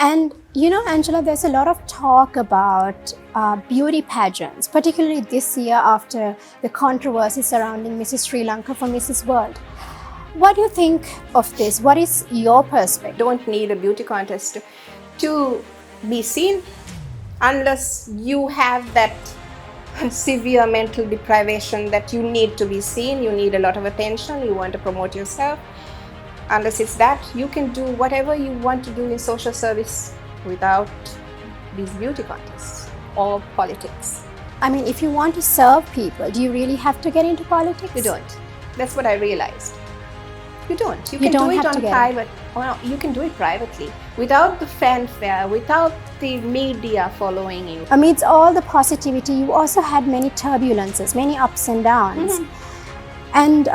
And you know, Angela, there's a lot of talk about beauty pageants, particularly this year after the controversy surrounding Mrs. Sri Lanka for Mrs. World. What do you think of this? What is your perspective? Don't need a beauty contest to be seen unless you have that severe mental deprivation that you need to be seen, you need a lot of attention, you want to promote yourself. Unless it's that, you can do whatever you want to do in social service without these beauty contests or politics. I mean, if you want to serve people, do you really have to get into politics? You don't. That's what I realized. You don't. You You can don't do it have on to get private. Well, you can do it privately without the fanfare, without the media following you. Amidst all the positivity, you also had many turbulences, many ups and downs. And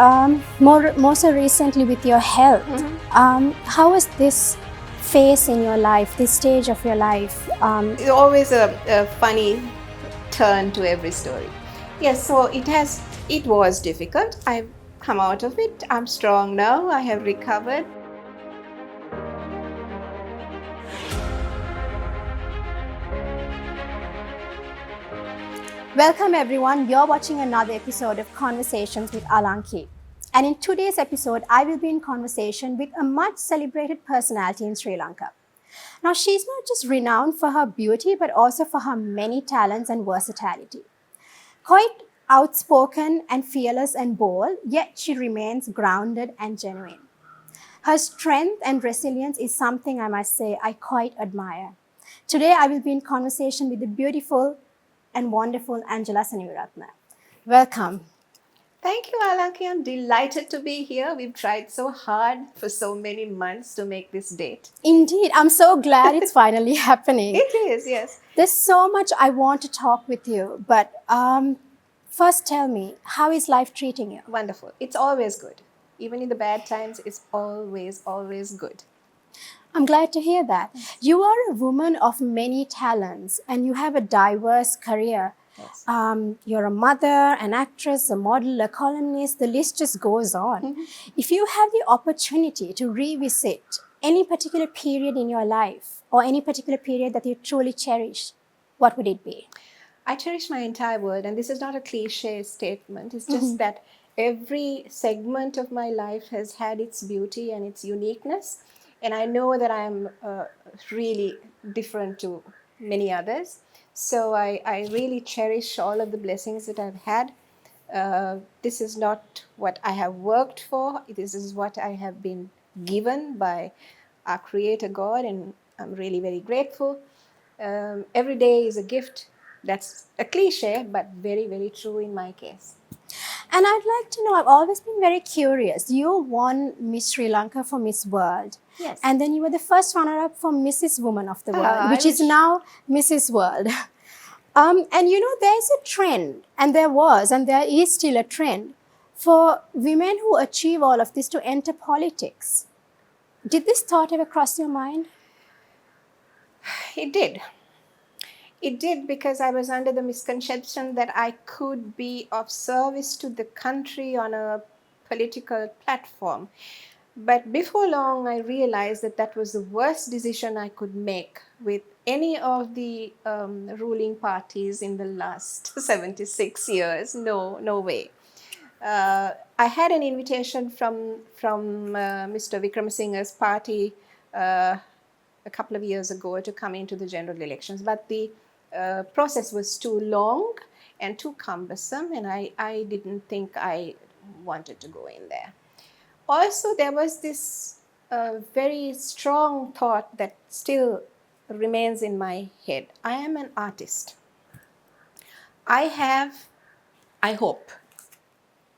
more so recently with your health. How was this phase in your life, this stage of your life? It's always a funny turn to every story. Yes, so it was difficult. I've come out of it. I'm strong now. I have recovered. Welcome everyone, you're watching another episode of Conversations with Alanki. And in today's episode, I will be in conversation with a much celebrated personality in Sri Lanka. Now, she's not just renowned for her beauty, but also for her many talents and versatility. Quite outspoken and fearless and bold, yet she remains grounded and genuine. Her strength and resilience is something I must say I quite admire. Today, I will be in conversation with the beautiful and wonderful Angela Seneviratne. Welcome. Thank you, Alanki. I'm delighted to be here. We've tried so hard for so many months to make this date. Indeed, I'm so glad it's finally happening. It is, yes. There's so much I want to talk with you, but first tell me, how is life treating you? Wonderful. It's always good. Even in the bad times, it's always good. I'm glad to hear that. You are a woman of many talents and you have a diverse career. Yes. You're a mother, an actress, a model, a columnist, the list just goes on. If you have the opportunity to revisit any particular period in your life or any particular period that you truly cherish, what would it be? I cherish my entire world, and this is not a cliche statement. It's just that every segment of my life has had its beauty and its uniqueness. And I know that I'm really different to many others. So I really cherish all of the blessings that I've had. This is not what I have worked for. This is what I have been given by our Creator God, and I'm really very grateful. Every day is a gift. That's a cliche, but very, very true in my case. And I'd like to know, I've always been very curious. You won Miss Sri Lanka for Miss World. Yes. And then you were the first runner-up for Mrs. Woman of the World, I which is wish. now Mrs. World. And you know, there's a trend, and there was, and there is still a trend for women who achieve all of this to enter politics. Did this thought ever cross your mind? It did. It did, because I was under the misconception that I could be of service to the country on a political platform. But before long, I realized that that was the worst decision I could make with any of the ruling parties in the last 76 years. No way. I had an invitation from Mr. Vikramasinghe's party a couple of years ago to come into the general elections, but the process was too long and too cumbersome, and I didn't think I wanted to go in there. Also, there was this very strong thought that still remains in my head. I am an artist. I hope,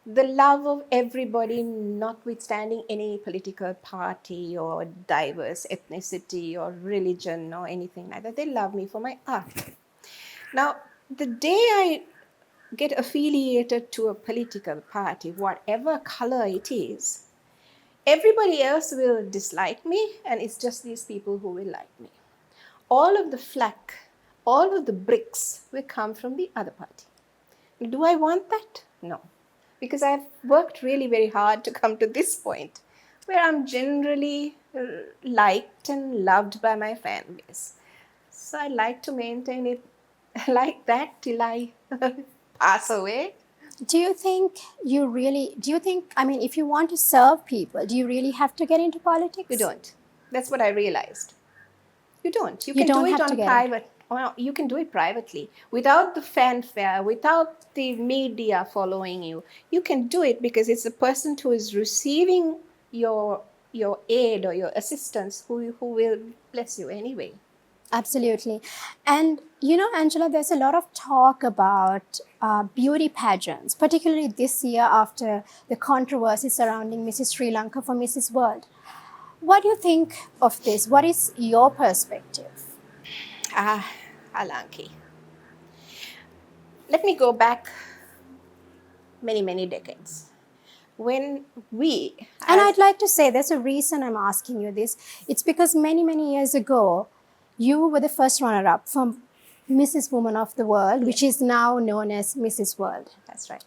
the love of everybody, notwithstanding any political party or diverse ethnicity or religion or anything like that. They love me for my art. Now, the day I get affiliated to a political party, whatever color it is, everybody else will dislike me, and it's just these people who will like me. All of the flack, all of the bricks will come from the other party. Do I want that? No. Because I've worked really very hard to come to this point where I'm generally liked and loved by my fan base. So I like to maintain it like that till I pass away. Do you think I mean, if you want to serve people, do you really have to get into politics? You don't. That's what I realized. You don't. You You can do don't it have to on get it. private. Well, you can do it privately without the fanfare, without the media following you. You can do it because it's the person who is receiving your aid or your assistance who will bless you anyway. Absolutely. And you know, Angela, there's a lot of talk about beauty pageants, particularly this year after the controversy surrounding Mrs. Sri Lanka for Mrs. World. What do you think of this? What is your perspective? Ah, Alanki. Let me go back many, many decades. When we, And as I'd like to say there's a reason I'm asking you this. It's because many, many years ago, you were the first runner up for Mrs. Woman of the World, which is now known as Mrs. World. that's right.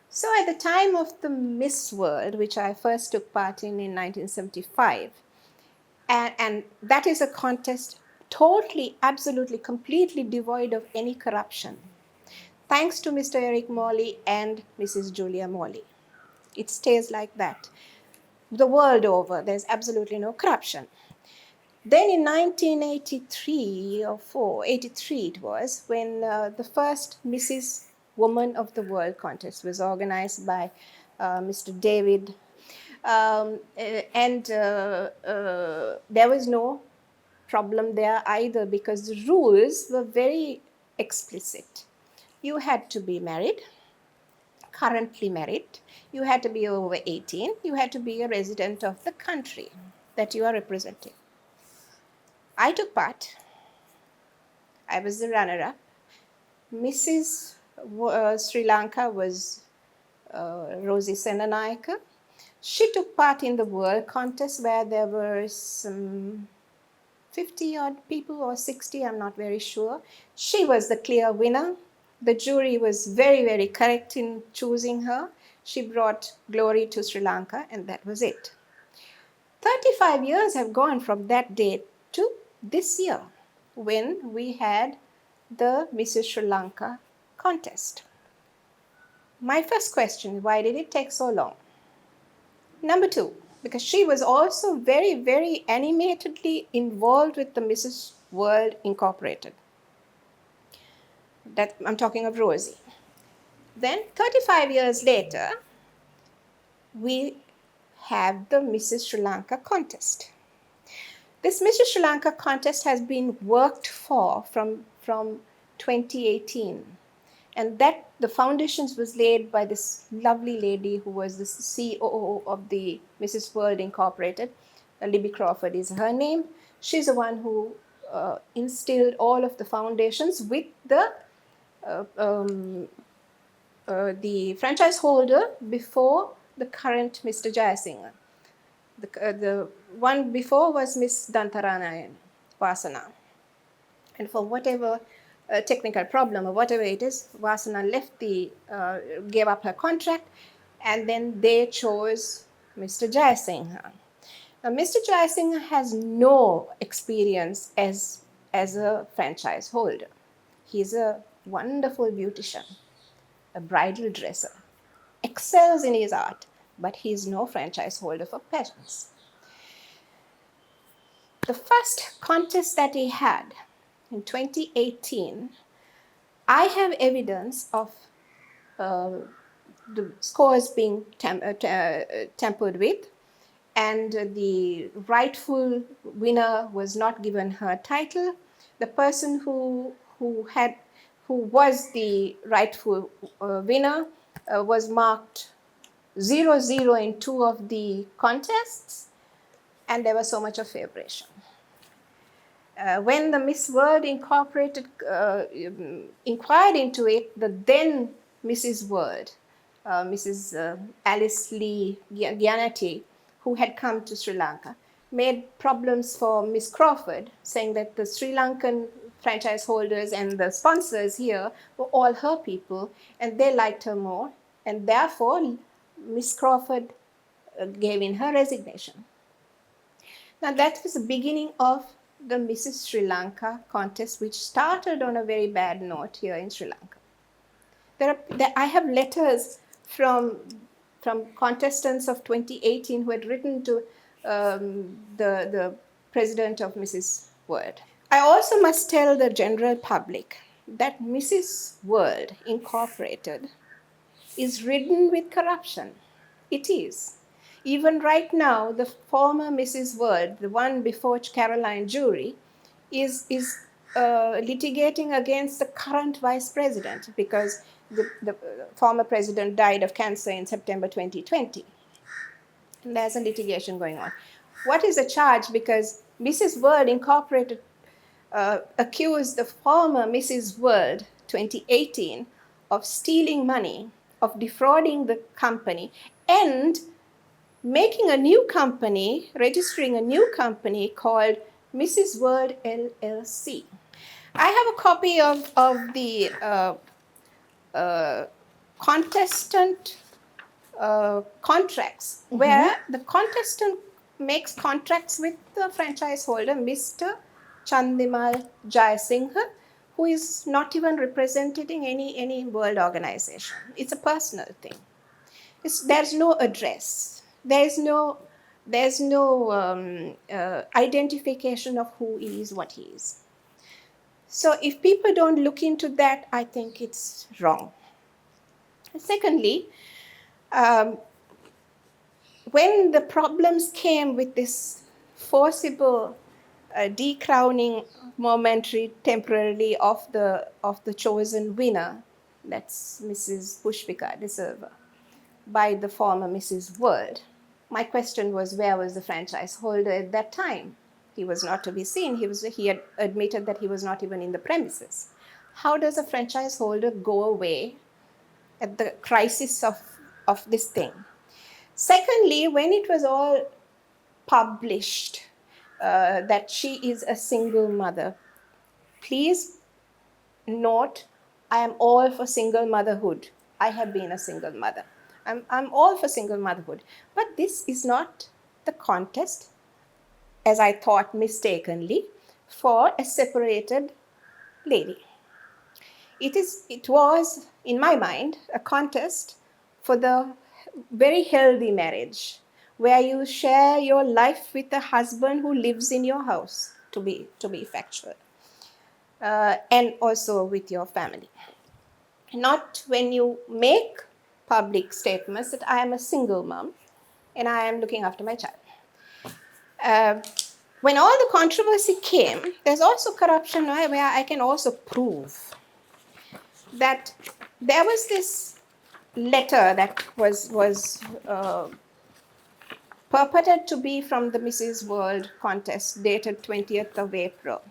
So at the time of the Miss World, which I first took part in 1975, and that is a contest totally, absolutely, completely devoid of any corruption, thanks to Mr. Eric Morley and Mrs. Julia Morley. It stays like that. The world over, there's absolutely no corruption. Then in 1983 or 83 it was, when the first Mrs. Woman of the World contest was organized by Mr. David. And there was no problem there either because the rules were very explicit. You had to be married, currently married, you had to be over 18, you had to be a resident of the country that you are representing. I took part. I was the runner-up. Mrs. Sri Lanka was Rosie Senanayake. She took part in the world contest where there were some 50 odd people or 60, I'm not very sure. She was the clear winner. The jury was very, very correct in choosing her. She brought glory to Sri Lanka, and that was it. 35 years have gone from that date to this year when we had the Mrs. Sri Lanka contest. My first question, why did it take so long? Number two, because she was also very, very animatedly involved with the Mrs. World Incorporated. That I'm talking of Rosie. Then 35 years later, we have the Mrs. Sri Lanka contest. This Mrs. Sri Lanka contest has been worked for from 2018. And that the foundations was laid by this lovely lady who was the COO of the Mrs. World Incorporated. Libby Crawford is her name. She's the one who instilled all of the foundations with the franchise holder before the current Mr. Jayasinghe. The one before was Miss Dantaranayan Vasana. And for whatever technical problem or whatever it is, Vasana gave up her contract, and then they chose Mr. Jayasinghe. Now, Mr. Jayasinghe has no experience as a franchise holder. He's a wonderful beautician, a bridal dresser, excels in his art, but he's no franchise holder for pageants. The first contest that he had in 2018, I have evidence of the scores being tampered with, and the rightful winner was not given her title. The person who was the rightful winner was marked 0-0 in two of the contests, and there was so much of favoration. When the Miss World Incorporated inquired into it, the then Mrs. World, Mrs. Alice Lee Gyanati, who had come to Sri Lanka, made problems for Miss Crawford, saying that the Sri Lankan franchise holders and the sponsors here were all her people, and they liked her more, and therefore Miss Crawford gave in her resignation. Now that was the beginning of the Mrs. Sri Lanka contest, which started on a very bad note here in Sri Lanka. I have letters from contestants of 2018 who had written to the president of Mrs. World. I also must tell the general public that Mrs. World Incorporated is ridden with corruption. It is. Even right now, the former Mrs. World, the one before Caroline Jury, is litigating against the current vice president because the former president died of cancer in September 2020. And there's a litigation going on. What is the charge? Because Mrs. World Incorporated accused the former Mrs. World 2018 of stealing money, of defrauding the company, and making a new company, registering a new company called Mrs. World LLC. I have a copy of the contestant contracts, where the contestant makes contracts with the franchise holder, Mr. Chandimal Jayasinghe, who is not even representing any world organization. It's a personal thing. There's no address. There's no identification of who he is, what he is. So if people don't look into that, I think it's wrong. Secondly, when the problems came with this forcible decrowning momentary temporarily of the chosen winner, that's Mrs. Pushpika De Silva, by the former Mrs. World, my question was, where was the franchise holder at that time? He was not to be seen. He had admitted that he was not even in the premises. How does a franchise holder go away at the crisis of this thing? Secondly, when it was all published that she is a single mother, please note, I am all for single motherhood. I have been a single mother. I'm all for single motherhood. But this is not the contest, as I thought mistakenly, for a separated lady. It was, in my mind, a contest for the very healthy marriage, where you share your life with a husband who lives in your house, to be factual, and also with your family. Not when you make public statements that I am a single mom and I am looking after my child. When all the controversy came, there's also corruption where I can also prove that there was this letter that was purported to be from the Mrs. World contest dated 20th of April.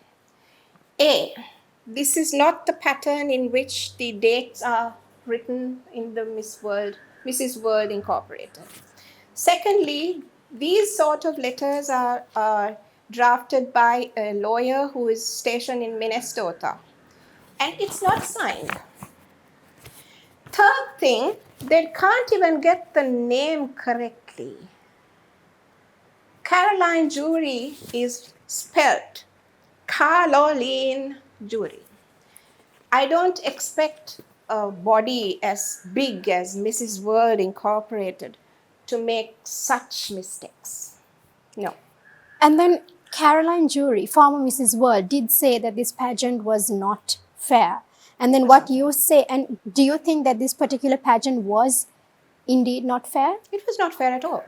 This is not the pattern in which the dates are written in the Mrs. World Incorporated. Secondly, these sort of letters are drafted by a lawyer who is stationed in Minnesota, and it's not signed. Third thing, they can't even get the name correctly. Caroline Jury is spelled Caroline Jury. I don't expect a body as big as Mrs. World Incorporated to make such mistakes. No. And then Caroline Jury, former Mrs. World, did say that this pageant was not fair. And then what you say, and do you think that this particular pageant was indeed not fair? It was not fair at all.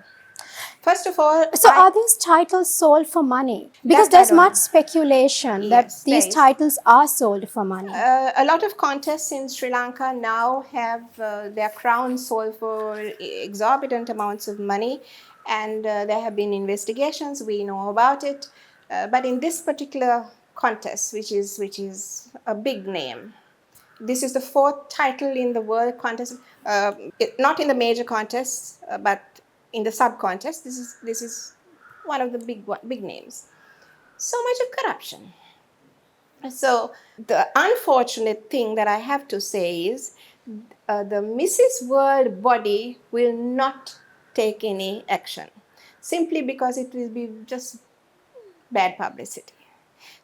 First of all, so are these titles sold for money? Because there's much speculation that these titles are sold for money. A lot of contests in Sri Lanka now have their crowns sold for exorbitant amounts of money, and there have been investigations. We know about it. But in this particular contest, which is a big name, this is the fourth title in the world contest, not in the major contests, but in the sub-contest. This is one of the big names. So much of corruption. So the unfortunate thing that I have to say is the Mrs. World body will not take any action, simply because it will be just bad publicity.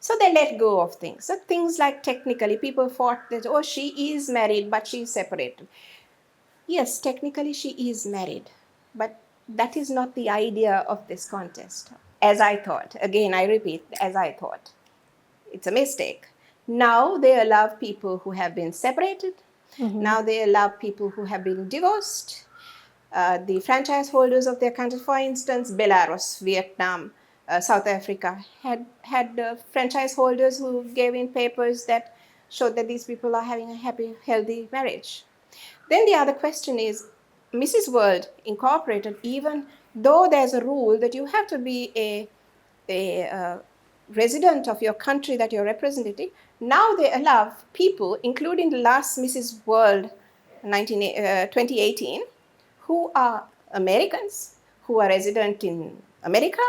So they let go of things. So things like technically, people thought that, oh, she is married, but she's separated. Yes, technically she is married, but that is not the idea of this contest, as I thought. Again, I repeat, as I thought. It's a mistake. Now they allow people who have been separated. Now they allow people who have been divorced. The franchise holders of their countries, for instance, Belarus, Vietnam, South Africa, had franchise holders who gave in papers that showed that these people are having a happy, healthy marriage. Then the other question is, Mrs. World Incorporated, even though there's a rule that you have to be a resident of your country that you're representing, now they allow people, including the last Mrs. World 2018, who are Americans, who are resident in America,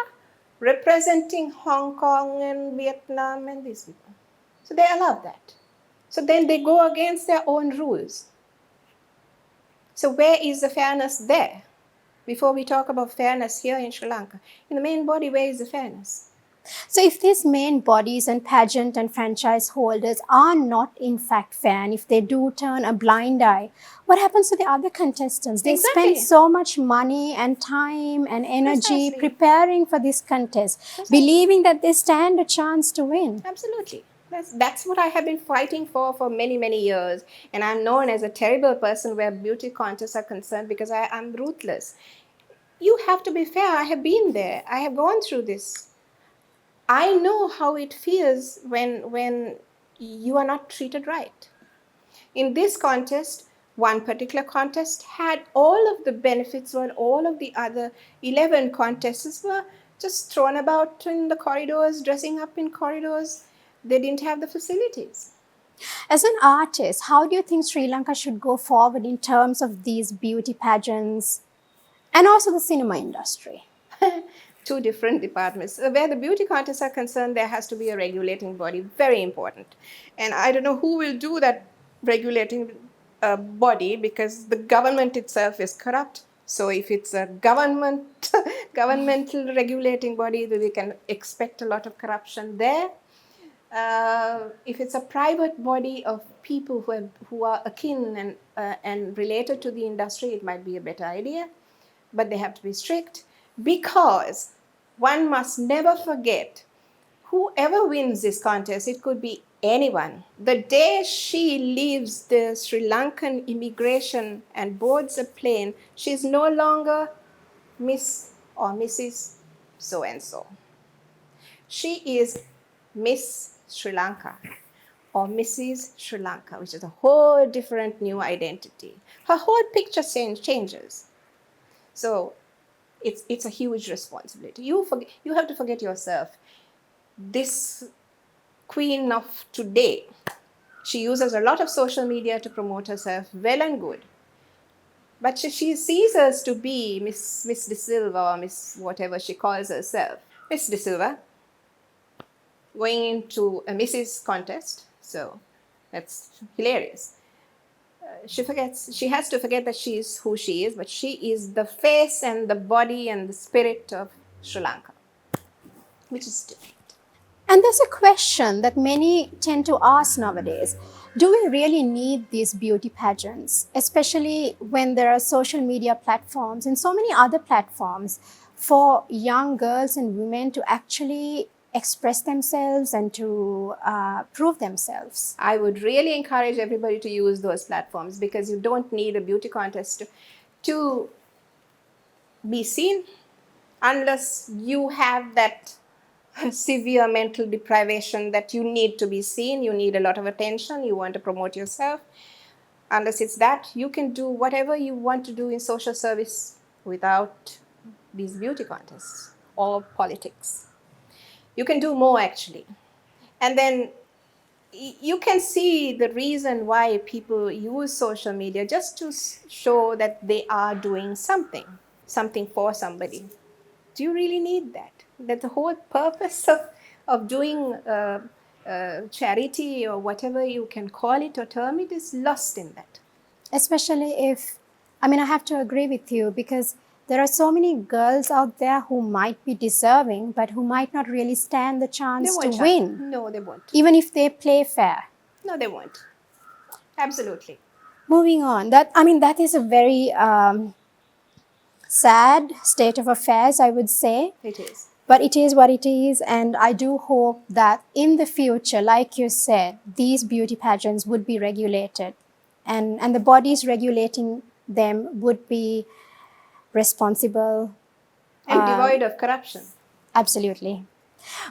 representing Hong Kong and Vietnam and these people. So they allow that. So then they go against their own rules. So where is the fairness there? Before we talk about fairness here in Sri Lanka, in the main body, where is the fairness? So if these main bodies and pageant and franchise holders are not in fact fair, and if they do turn a blind eye, what happens to the other contestants? They Exactly. spend so much money and time and energy Precisely. preparing for this contest, Precisely. believing that they stand a chance to win. Absolutely. That's what I have been fighting for many, many years. And I'm known as a terrible person where beauty contests are concerned because I'm ruthless. You have to be fair. I have been there. I have gone through this. I know how it feels when you are not treated right. In this contest, one particular contest had all of the benefits when all of the other 11 contests were just thrown about in the corridors, dressing up in corridors. They didn't have the facilities. As an artist, how do you think Sri Lanka should go forward in terms of these beauty pageants and also the cinema industry? Two different departments. Where the beauty contests are concerned, there has to be a regulating body, very important. And I don't know who will do that regulating body because the government itself is corrupt. So if it's a governmental regulating body, then we can expect a lot of corruption there. If it's a private body of people who are akin and related to the industry, it might be a better idea. But they have to be strict because one must never forget whoever wins this contest, it could be anyone. The day she leaves the Sri Lankan immigration and boards a plane, she's no longer Miss or Mrs. So and so. She is Miss Sri Lanka or Mrs. Sri Lanka, which is a whole different new identity. Her whole picture changes. So it's a huge responsibility. You have to forget yourself. This queen of today, she uses a lot of social media to promote herself, well and good. But she sees us to be Miss De Silva or Miss whatever she calls herself. Miss De Silva going into a Mrs. contest, so that's hilarious. She has to forget that she is who she is, but she is the face and the body and the spirit of Sri Lanka, which is different. And there's a question that many tend to ask nowadays. Do we really need these beauty pageants, especially when there are social media platforms and so many other platforms for young girls and women to actually express themselves and to prove themselves? I would really encourage everybody to use those platforms because you don't need a beauty contest to be seen unless you have that severe mental deprivation that you need to be seen, you need a lot of attention, you want to promote yourself. Unless it's that, you can do whatever you want to do in social service without these beauty contests or politics. You can do more actually. And then you can see the reason why people use social media just to show that they are doing something for somebody. Do you really need that? That the whole purpose of doing charity or whatever you can call it or term it is lost in that. Especially if, I have to agree with you because there are so many girls out there who might be deserving, but who might not really stand the They chance to won't try. win, No, they won't. even if they play fair. No, they won't. Absolutely. Moving on, that is a very sad state of affairs, I would say. It is. But it is what it is, and I do hope that in the future, like you said, these beauty pageants would be regulated, and the bodies regulating them would be responsible. And devoid of corruption. Absolutely.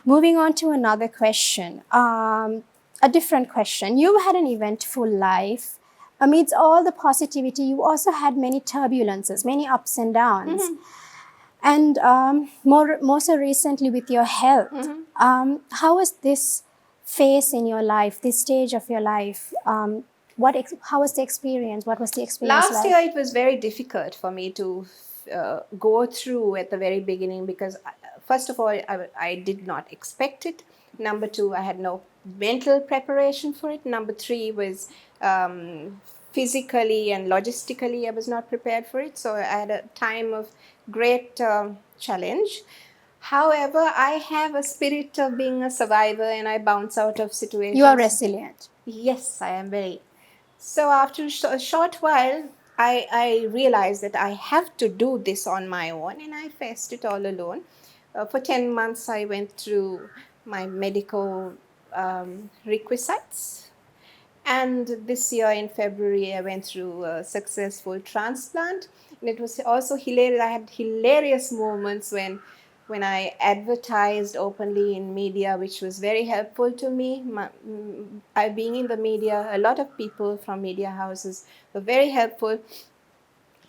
Moving on to another question, a different question. You had an eventful life. Amidst all the positivity, you also had many turbulences, many ups and downs. And more so recently with your health. How was this phase in your life, this stage of your life? How was the experience? What was the experience Last like? year, it was very difficult for me to go through at the very beginning because, first of all, I did not expect it. Number two, I had no mental preparation for it. Number three was physically and logistically, I was not prepared for it. So I had a time of great challenge. However, I have a spirit of being a survivor and I bounce out of situations. You are resilient. Yes, I am very. So after a short while, I realized that I have to do this on my own, and I faced it all alone. For 10 months, I went through my medical requisites. And this year in February, I went through a successful transplant. And it was also hilarious. I had hilarious moments when I advertised openly in media, which was very helpful to me. I being in the media, a lot of people from media houses were very helpful.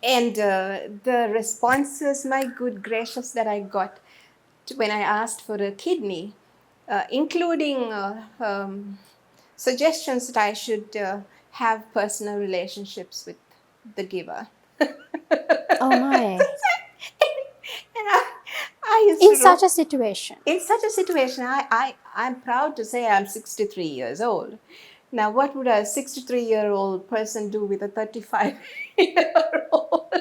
And the responses, my good gracious, that I got when I asked for a kidney, including suggestions that I should have personal relationships with the giver. Oh my. And I used In to such a situation. In such a situation, I'm proud to say I'm 63 years old. Now, what would a 63-year-old person do with a 35-year-old?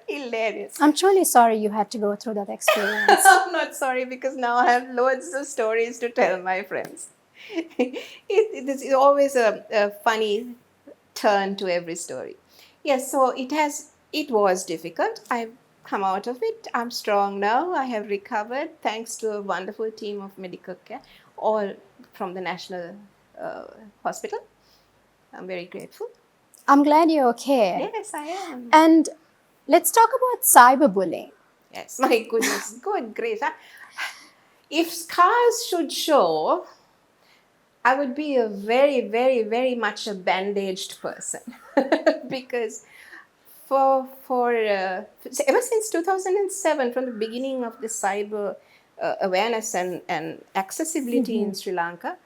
Hilarious. I'm truly sorry you had to go through that experience. I'm not sorry because now I have loads of stories to tell my friends. It is always a funny turn to every story. Yes, so it was difficult. I've come out of it. I'm strong now. I have recovered thanks to a wonderful team of medical care, all from the National Hospital. I'm very grateful. I'm glad you're okay. Yes, I am. And let's talk about cyberbullying. Yes, my goodness. Good grace. If scars should show, I would be a very, very, very much a bandaged person because ever since 2007, from the beginning of the cyber awareness and accessibility in Sri Lanka,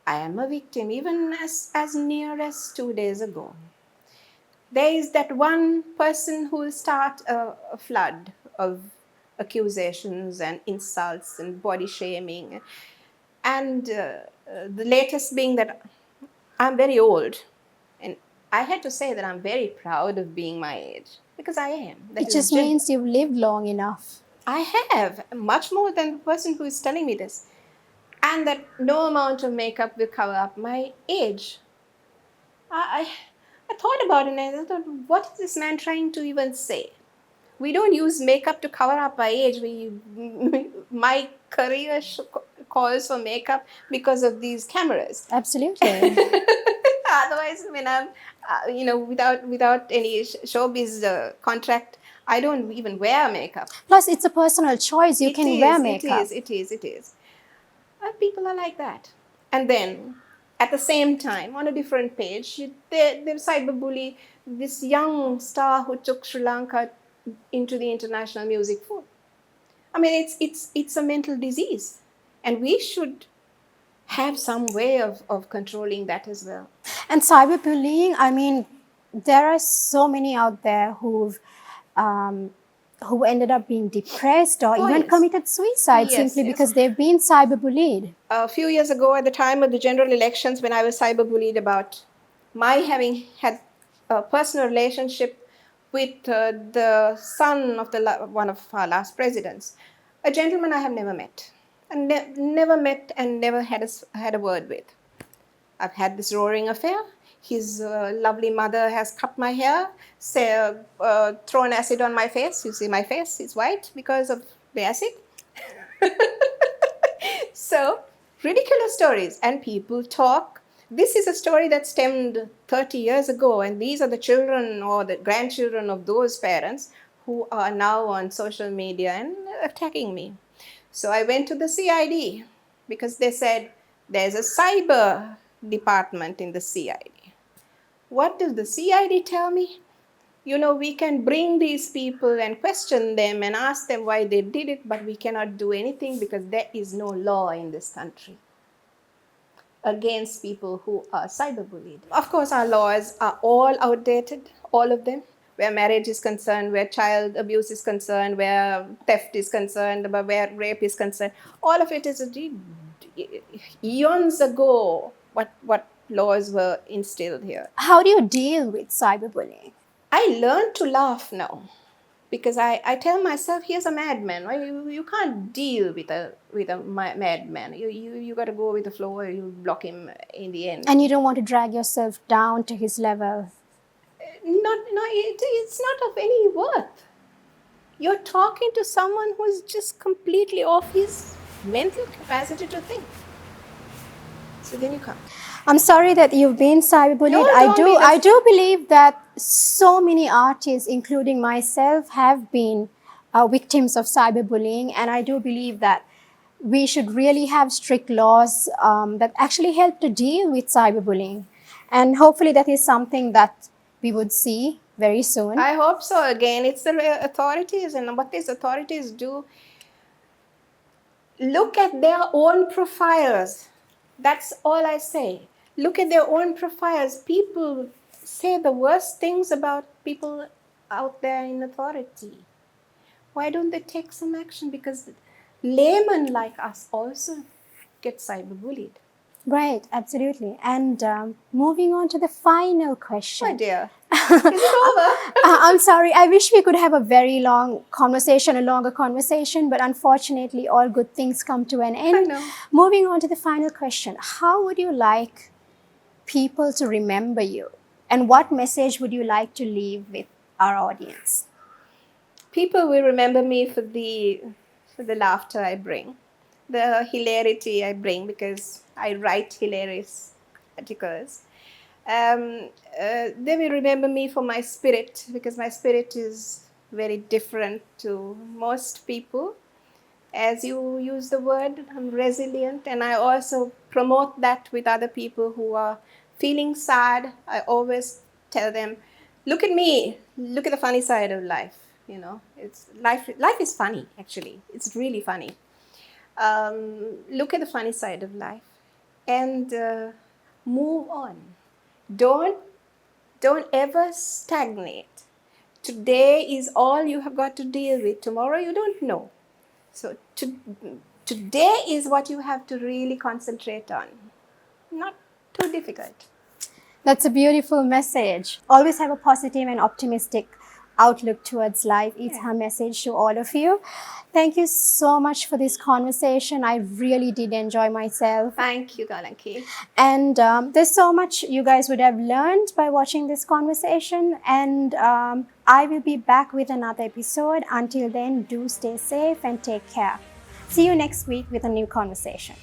I am a victim, even as near as 2 days ago. There is that one person who will start a flood of accusations and insults and body shaming. And the latest being that I'm very old. And I had to say that I'm very proud of being my age. Because I am. It just means you've lived long enough. I have. Much more than the person who is telling me this. And that no amount of makeup will cover up my age. I thought about it and I thought, what is this man trying to even say? We don't use makeup to cover up our age. My career calls for makeup because of these cameras. Absolutely. Otherwise, when I'm, without any showbiz contract, I don't even wear makeup. Plus, it's a personal choice. You can wear makeup. It is. And people are like that. And then, at the same time, on a different page, they cyberbully this young star who took Sri Lanka into the international music food. I mean, it's a mental disease. And we should have some way of controlling that as well. And cyberbullying, I mean, there are so many out there who ended up being depressed or even committed suicide simply because they've been cyberbullied. A few years ago, at the time of the general elections, when I was cyberbullied about my having had a personal relationship with the son of one of our last presidents, a gentleman I have never met, and never met and never had a word with. I've had this roaring affair. His lovely mother has cut my hair, thrown acid on my face. You see my face is white because of the acid. So, ridiculous stories, and people talk. This is a story that stemmed 30 years ago, and these are the children or the grandchildren of those parents who are now on social media and attacking me. So I went to the CID because they said there's a cyber department in the CID. What does the CID tell me? We can bring these people and question them and ask them why they did it, but we cannot do anything because there is no law in this country against people who are cyberbullied. Of course, our laws are all outdated, all of them, where marriage is concerned, where child abuse is concerned, where theft is concerned, where rape is concerned. All of it is eons ago what laws were instilled here. How do you deal with cyberbullying? I learned to laugh now because I tell myself, here's a madman. You can't deal with a madman. You got to go with the flow, or you block him in the end. And you don't want to drag yourself down to his level. It's not of any worth. You're talking to someone who is just completely off his mental capacity to think. So then you can't. I'm sorry that you've been cyberbullied. No, I do believe that so many artists, including myself, have been victims of cyberbullying, and I do believe that we should really have strict laws that actually help to deal with cyberbullying, and hopefully that is something that we would see very soon. I hope so. Again, it's the authorities, and what these authorities do, look at their own profiles. That's all I say. Look at their own profiles. People say the worst things about people out there in authority. Why don't they take some action? Because laymen like us also get cyberbullied. Right, absolutely. And moving on to the final question. My dear, is it over? I'm sorry, I wish we could have a very long conversation, a longer conversation, but unfortunately all good things come to an end. I know. Moving on to the final question. How would you like people to remember you? And what message would you like to leave with our audience? People will remember me for the laughter I bring, the hilarity I bring, because I write hilarious articles. They will remember me for my spirit, because my spirit is very different to most people. As you use the word, I'm resilient, and I also promote that with other people who are feeling sad. I always tell them, look at me, look at the funny side of life. It's life is funny, actually. It's really funny. Look at the funny side of life and move on. Don't ever stagnate. Today is all you have got to deal with. Tomorrow you don't know. So today is what you have to really concentrate on. Not too difficult. That's a beautiful message. Always have a positive and optimistic outlook towards life. It's her message to all of you. Thank you so much for this conversation. I really did enjoy myself. Thank you, Alanki. And there's so much you guys would have learned by watching this conversation. And I will be back with another episode. Until then, do stay safe and take care. See you next week with a new conversation.